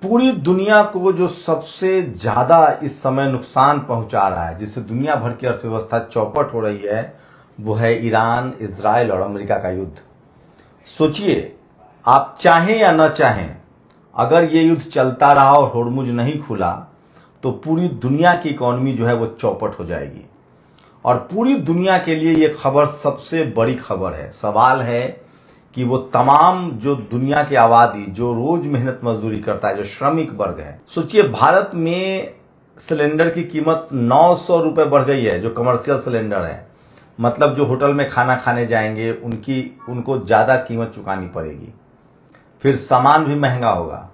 पूरी दुनिया को जो सबसे ज्यादा इस समय नुकसान पहुंचा रहा है, जिससे दुनिया भर की अर्थव्यवस्था चौपट हो रही है, वो है ईरान, इजराइल और अमेरिका का युद्ध। सोचिए, आप चाहें या न चाहें, अगर ये युद्ध चलता रहा और होर्मुज नहीं खुला तो पूरी दुनिया की इकोनॉमी जो है वो चौपट हो जाएगी। और पूरी दुनिया के लिए ये खबर सबसे बड़ी खबर है। सवाल है कि वो तमाम जो दुनिया की आबादी जो रोज मेहनत मजदूरी करता है, जो श्रमिक वर्ग है, सोचिए भारत में सिलेंडर की कीमत 900 रुपए बढ़ गई है। जो कमर्शियल सिलेंडर है, मतलब जो होटल में खाना खाने जाएंगे उनको ज्यादा कीमत चुकानी पड़ेगी। फिर सामान भी महंगा होगा,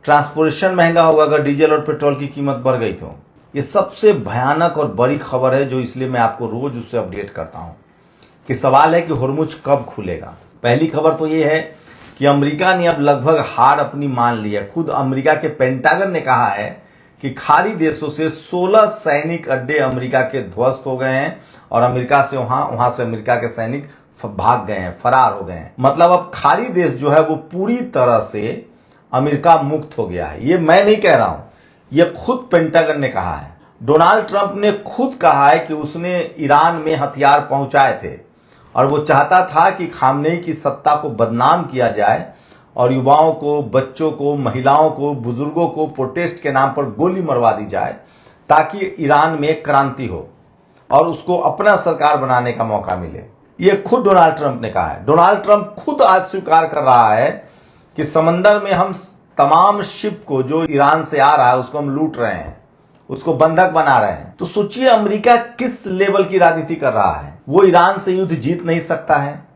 ट्रांसपोर्टेशन महंगा होगा अगर डीजल और पेट्रोल की कीमत बढ़ गई तो। ये सबसे भयानक और बड़ी खबर है, जो इसलिए मैं आपको रोज उससे अपडेट करता हूं कि सवाल है कि होर्मुज कब खुलेगा। पहली खबर तो ये है कि अमेरिका ने अब लगभग हार अपनी मान ली है। खुद अमेरिका के पेंटागन ने कहा है कि खाड़ी देशों से 16 सैनिक अड्डे अमेरिका के ध्वस्त हो गए हैं और अमेरिका से वहां से अमेरिका के सैनिक भाग गए हैं, फरार हो गए हैं। मतलब अब खाड़ी देश जो है वो पूरी तरह से अमेरिका मुक्त हो गया है। ये मैं नहीं कह रहा हूं, ये खुद पेंटागन ने कहा है। डोनाल्ड ट्रंप ने खुद कहा है कि उसने ईरान में हथियार पहुंचाए थे और वो चाहता था कि खामनेई की सत्ता को बदनाम किया जाए और युवाओं को, बच्चों को, महिलाओं को, बुजुर्गों को प्रोटेस्ट के नाम पर गोली मरवा दी जाए ताकि ईरान में क्रांति हो और उसको अपना सरकार बनाने का मौका मिले। ये खुद डोनाल्ड ट्रंप ने कहा है। डोनाल्ड ट्रंप खुद आज स्वीकार कर रहा है कि समंदर में हम तमाम शिप को जो ईरान से आ रहा है उसको हम लूट रहे हैं, उसको बंधक बना रहे हैं। तो सोचिए अमेरिका किस लेवल की राजनीति कर रहा है। वो ईरान से युद्ध जीत नहीं सकता है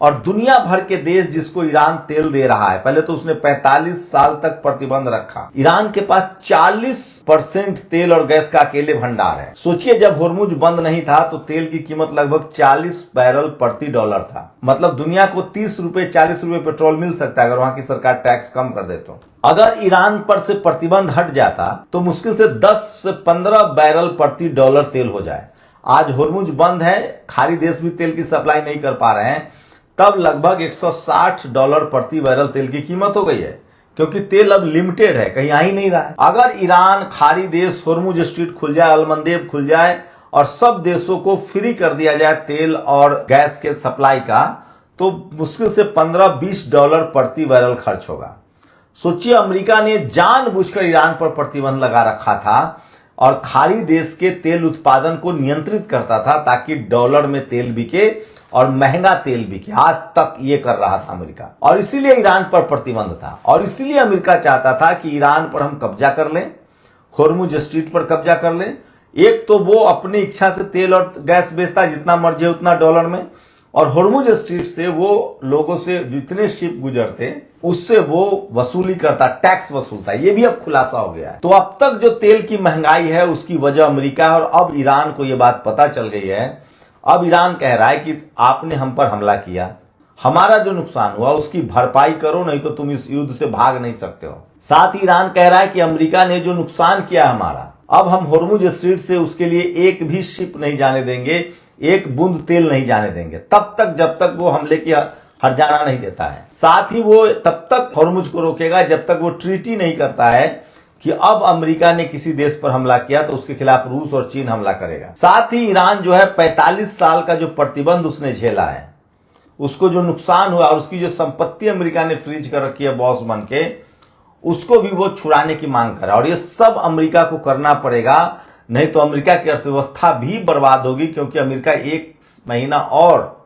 और दुनिया भर के देश जिसको ईरान तेल दे रहा है, पहले तो उसने 45 साल तक प्रतिबंध रखा। ईरान के पास 40% तेल और गैस का अकेले भंडार है। सोचिए जब होर्मुज बंद नहीं था तो तेल की कीमत लगभग 40 बैरल प्रति डॉलर था। मतलब दुनिया को 30 रुपए 40 रुपए पेट्रोल मिल सकता है अगर वहां की सरकार टैक्स कम कर दे तो। अगर ईरान पर से प्रतिबंध हट जाता तो मुश्किल से 10 से 15 बैरल प्रति डॉलर तेल हो जाए। आज होर्मुज बंद है, खाड़ी देश भी तेल की सप्लाई नहीं कर पा रहे हैं, तब लगभग $160 प्रति बैरल तेल की कीमत हो गई है, क्योंकि तेल अब लिमिटेड है, कहीं आ ही नहीं रहा है। अगर ईरान, खाड़ी देश, होर्मुज स्ट्रीट खुल जाए, अलमंदेब खुल जाए और सब देशों को फ्री कर दिया जाए तेल और गैस के सप्लाई का, तो मुश्किल से $15-20 प्रति बैरल खर्च होगा। सोचिए अमेरिका ने जानबूझकर ईरान पर प्रतिबंध लगा रखा था और खाड़ी देश के तेल उत्पादन को नियंत्रित करता था ताकि डॉलर में तेल बिके और महंगा तेल बिके। आज तक ये कर रहा था अमेरिका, और इसीलिए ईरान पर प्रतिबंध था और इसीलिए अमेरिका चाहता था कि ईरान पर हम कब्जा कर लें, होर्मुज स्ट्रीट पर कब्जा कर लें। एक तो वो अपनी इच्छा से तेल और गैस बेचता है जितना मर्जी उतना डॉलर में, और होर्मुज स्ट्रीट से वो लोगों से जितने शिप गुजरते उससे वो वसूली करता, टैक्स वसूलता। ये भी अब खुलासा हो गया है। तो अब तक जो तेल की महंगाई है उसकी वजह अमेरिका है, और अब ईरान को ये बात पता चल गई है। अब ईरान कह रहा है कि आपने हम पर हमला किया, हमारा जो नुकसान हुआ उसकी भरपाई करो, नहीं तो तुम इस युद्ध से भाग नहीं सकते हो। साथ ही ईरान कह रहा है कि अमेरिका ने जो नुकसान किया हमारा, अब हम होर्मुज स्ट्रीट से उसके लिए एक भी शिप नहीं जाने देंगे, एक बूंद तेल नहीं जाने देंगे तब तक जब तक वो हमले की हर्जाना नहीं देता है। साथ ही वो तब तक होर्मुज को रोकेगा जब तक वो ट्रीटी नहीं करता है कि अब अमेरिका ने किसी देश पर हमला किया तो उसके खिलाफ रूस और चीन हमला करेगा। साथ ही ईरान जो है 45 साल का जो प्रतिबंध उसने झेला है, उसको जो नुकसान हुआ और उसकी जो संपत्ति अमेरिका ने फ्रीज कर रखी है बॉस बन के, उसको भी वो छुड़ाने की मांग कर रहा है। और ये सब अमेरिका को करना पड़ेगा, नहीं तो अमेरिका की अर्थव्यवस्था भी बर्बाद होगी, क्योंकि अमेरिका 1 महीना और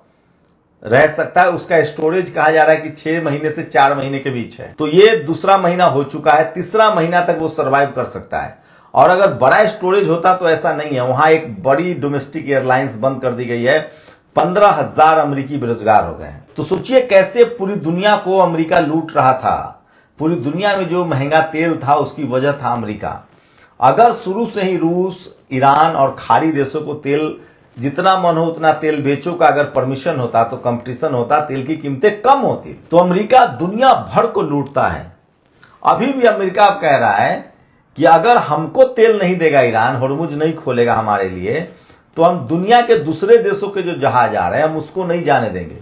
रह सकता है। उसका स्टोरेज कहा जा रहा है कि 6 महीने से 4 महीने के बीच है। तो ये दूसरा महीना हो चुका है, तीसरा महीना तक वो सरवाइव कर सकता है। और अगर बड़ा स्टोरेज होता तो ऐसा नहीं है। वहां एक बड़ी डोमेस्टिक एयरलाइंस बंद कर दी गई है, 15,000 अमेरिकी बेरोजगार हो गए हैं। तो सोचिए कैसे पूरी दुनिया को अमेरिका लूट रहा था। पूरी दुनिया में जो महंगा तेल था उसकी वजह था अमेरिका। अगर शुरू से ही रूस, ईरान और खाड़ी देशों को तेल जितना मन हो उतना तेल बेचो का अगर परमिशन होता, तो कंपटीशन होता, तेल की कीमतें कम होती। तो अमेरिका दुनिया भर को लूटता है। अभी भी अमेरिका अब कह रहा है कि अगर हमको तेल नहीं देगा ईरान, होर्मुज नहीं खोलेगा हमारे लिए, तो हम दुनिया के दूसरे देशों के जो जहाज आ रहे हैं हम उसको नहीं जाने देंगे।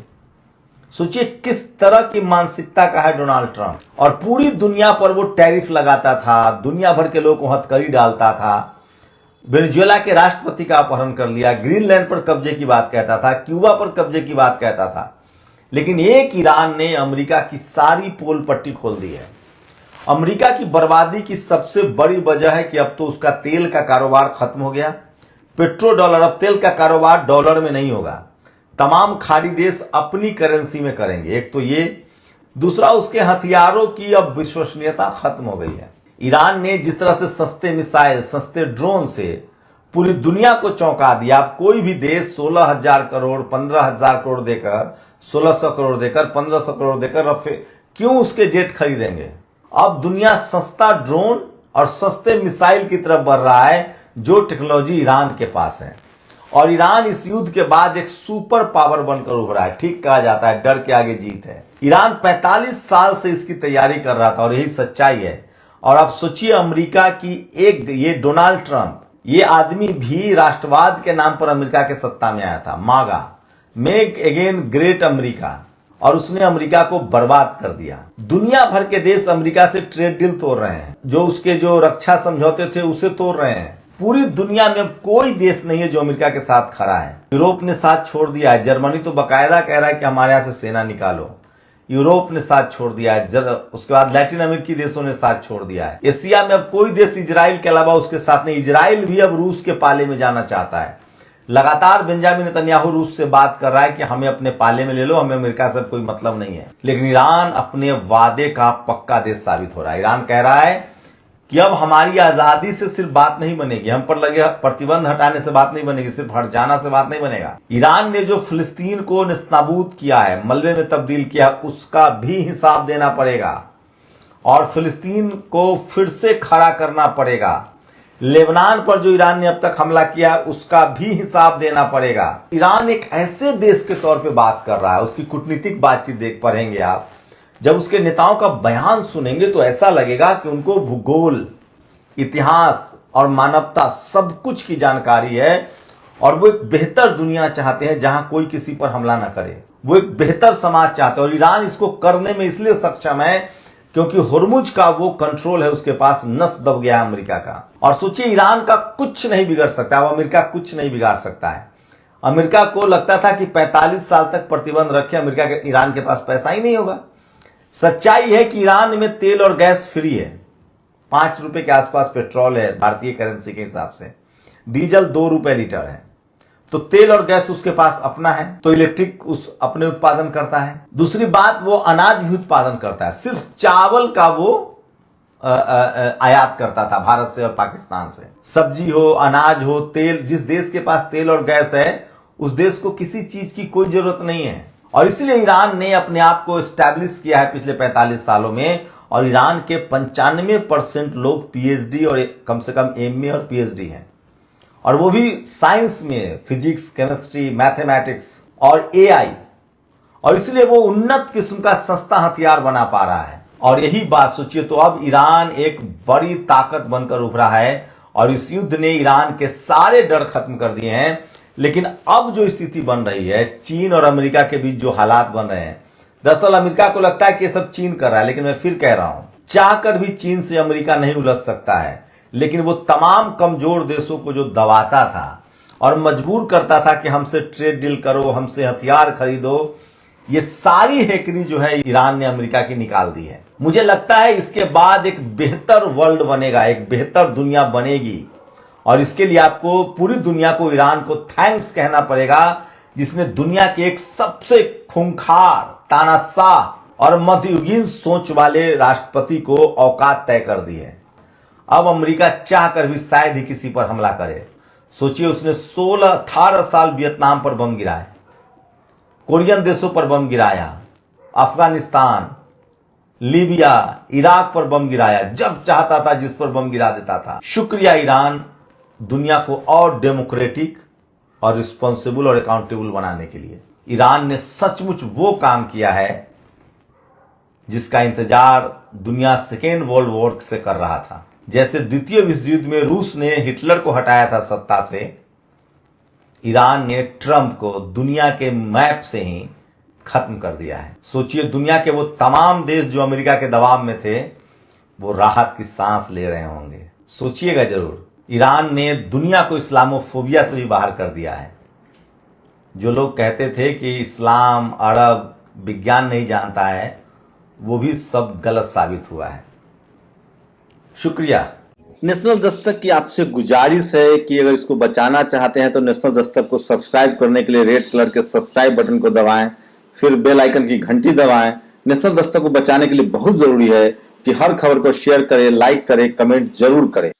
सोचिए किस तरह की मानसिकता का है डोनाल्ड ट्रंप, और पूरी दुनिया पर वो टैरिफ लगाता था, दुनिया भर के लोगों को हथकड़ी डालता था, वेनेजुएला के राष्ट्रपति का अपहरण कर लिया, ग्रीनलैंड पर कब्जे की बात कहता था, क्यूबा पर कब्जे की बात कहता था। लेकिन एक ईरान ने अमेरिका की सारी पोल पट्टी खोल दी है। अमेरिका की बर्बादी की सबसे बड़ी वजह है कि अब तो उसका तेल का कारोबार खत्म हो गया। पेट्रो डॉलर, अब तेल का कारोबार डॉलर में नहीं होगा, तमाम खाड़ी देश अपनी करेंसी में करेंगे। एक तो ये, दूसरा उसके हथियारों की अब विश्वसनीयता खत्म हो गई है। ईरान ने जिस तरह से सस्ते मिसाइल, सस्ते ड्रोन से पूरी दुनिया को चौंका दिया। अब कोई भी देश 16,000 करोड़, 15,000 करोड़ देकर, 1,600 करोड़ देकर, 1,500 करोड़ देकर क्यों उसके जेट खरीदेंगे? अब दुनिया सस्ता ड्रोन और सस्ते मिसाइल की तरफ बढ़ रहा है, जो टेक्नोलॉजी ईरान के पास है। और ईरान इस युद्ध के बाद एक सुपर पावर बनकर उभरा है। ठीक कहा जाता है, डर के आगे जीत है। ईरान 45 साल से इसकी तैयारी कर रहा था और यही सच्चाई है। और अब सोचिए अमेरिका की ये डोनाल्ड ट्रंप, ये आदमी भी राष्ट्रवाद के नाम पर अमेरिका के सत्ता में आया था, मागा, मेक अगेन ग्रेट अमेरिका, और उसने अमेरिका को बर्बाद कर दिया। दुनिया भर के देश अमेरिका से ट्रेड डील तोड़ रहे हैं, जो उसके जो रक्षा समझौते थे उसे तोड़ रहे हैं। पूरी दुनिया में अब कोई देश नहीं है जो अमेरिका के साथ खड़ा है। यूरोप ने साथ छोड़ दिया है, जर्मनी तो बाकायदा कह रहा है कि हमारे यहां से सेना निकालो। यूरोप ने साथ छोड़ दिया है, उसके बाद लैटिन अमेरिकी देशों ने साथ छोड़ दिया है। एशिया में अब कोई देश इजराइल के अलावा उसके साथ नहीं। इजराइल भी अब रूस के पाले में जाना चाहता है। लगातार बेंजामिन नेतन्याहू रूस से बात कर रहा है कि हमें अपने पाले में ले लो, हमें अमेरिका से कोई मतलब नहीं है। लेकिन ईरान अपने वादे का पक्का देश साबित हो रहा है। ईरान कह रहा है कि अब हमारी आजादी से सिर्फ बात नहीं बनेगी, हम पर लगे प्रतिबंध हटाने से बात नहीं बनेगी, सिर्फ हट जाना से बात नहीं बनेगा। ईरान ने जो फिलिस्तीन को निस्ताबूद किया है, मलबे में तब्दील किया, उसका भी हिसाब देना पड़ेगा और फिलिस्तीन को फिर से खड़ा करना पड़ेगा। लेबनान पर जो ईरान ने अब तक हमला किया उसका भी हिसाब देना पड़ेगा। ईरान एक ऐसे देश के तौर पे बात कर रहा है, उसकी कूटनीतिक बातचीत देख पढ़ेंगे आप, जब उसके नेताओं का बयान सुनेंगे तो ऐसा लगेगा कि उनको भूगोल, इतिहास और मानवता सब कुछ की जानकारी है और वो एक बेहतर दुनिया चाहते हैं जहां कोई किसी पर हमला ना करे। वो एक बेहतर समाज चाहते हैं और ईरान इसको करने में इसलिए सक्षम है क्योंकि हुर्मुज का वो कंट्रोल है उसके पास, नस दब गया है अमेरिका का। और सोचिए ईरान का कुछ नहीं बिगड़ सकता, अब अमेरिका कुछ नहीं बिगाड़ सकता है। अमेरिका को लगता था कि 45 साल तक प्रतिबंध रखे, अमेरिका के ईरान के पास पैसा ही नहीं होगा। सच्चाई है कि ईरान में तेल और गैस फ्री है, 5 रुपए के आसपास पेट्रोल है भारतीय करेंसी के हिसाब से, डीजल 2 रुपए लीटर है, तो तेल और गैस उसके पास अपना है, तो इलेक्ट्रिक उस अपने उत्पादन करता है। दूसरी बात, वो अनाज भी उत्पादन करता है, सिर्फ चावल का वो आयात करता था भारत से और पाकिस्तान से। सब्जी हो, अनाज हो, तेल, जिस देश के पास तेल और गैस है उस देश को किसी चीज की कोई जरूरत नहीं है। और इसलिए ईरान ने अपने आप को एस्टैब्लिश किया है पिछले 45 सालों में, और ईरान के 95% लोग पीएचडी और कम से कम एमए और पीएचडी हैं, और वो भी साइंस में, फिजिक्स, केमिस्ट्री, मैथमेटिक्स और एआई। और इसलिए वो उन्नत किस्म का सस्ता हथियार बना पा रहा है। और यही बात सोचिए, तो अब ईरान एक बड़ी ताकत बनकर उभरा है और इस युद्ध ने ईरान के सारे डर खत्म कर दिए हैं। लेकिन अब जो स्थिति बन रही है, चीन और अमेरिका के बीच जो हालात बन रहे हैं, दरअसल अमेरिका को लगता है कि ये सब चीन कर रहा है, लेकिन मैं फिर कह रहा हूं, चाहकर भी चीन से अमेरिका नहीं उलझ सकता है। लेकिन वो तमाम कमजोर देशों को जो दबाता था और मजबूर करता था कि हमसे ट्रेड डील करो, हमसे हथियार खरीदो, ये सारी हैकनी जो है ईरान ने अमेरिका की निकाल दी है। मुझे लगता है इसके बाद एक बेहतर वर्ल्ड बनेगा, एक बेहतर दुनिया बनेगी, और इसके लिए आपको पूरी दुनिया को, ईरान को थैंक्स कहना पड़ेगा, जिसने दुनिया के एक सबसे खूंखार, तानाशाह और मध्ययुगीन सोच वाले राष्ट्रपति को औकात तय कर दी है। अब अमेरिका चाहकर भी शायद ही किसी पर हमला करे। सोचिए, उसने 18 साल वियतनाम पर बम गिराए, कोरियन देशों पर बम गिराया, अफगानिस्तान, लीबिया, इराक पर बम गिराया, जब चाहता था जिस पर बम गिरा देता था। शुक्रिया ईरान, दुनिया को और डेमोक्रेटिक और रिस्पॉन्सिबल और अकाउंटेबल बनाने के लिए। ईरान ने सचमुच वो काम किया है जिसका इंतजार दुनिया सेकेंड वर्ल्ड वॉर से कर रहा था। जैसे द्वितीय विश्व युद्ध में रूस ने हिटलर को हटाया था सत्ता से, ईरान ने ट्रंप को दुनिया के मैप से ही खत्म कर दिया है। सोचिए, दुनिया के वो तमाम देश जो अमेरिका के दबाव में थे वो राहत की सांस ले रहे होंगे। सोचिएगा जरूर। ईरान ने दुनिया को इस्लामोफोबिया से भी बाहर कर दिया है। जो लोग कहते थे कि इस्लाम, अरब, विज्ञान नहीं जानता है, वो भी सब गलत साबित हुआ है। शुक्रिया। नेशनल दस्तक की आपसे गुजारिश है कि अगर इसको बचाना चाहते हैं तो नेशनल दस्तक को सब्सक्राइब करने के लिए रेड कलर के सब्सक्राइब बटन को दबाएं, फिर बेल आइकन की घंटी दबाएं। नेशनल दस्तक को बचाने के लिए बहुत जरूरी है कि हर खबर को शेयर करें, लाइक करें, कमेंट जरूर करें।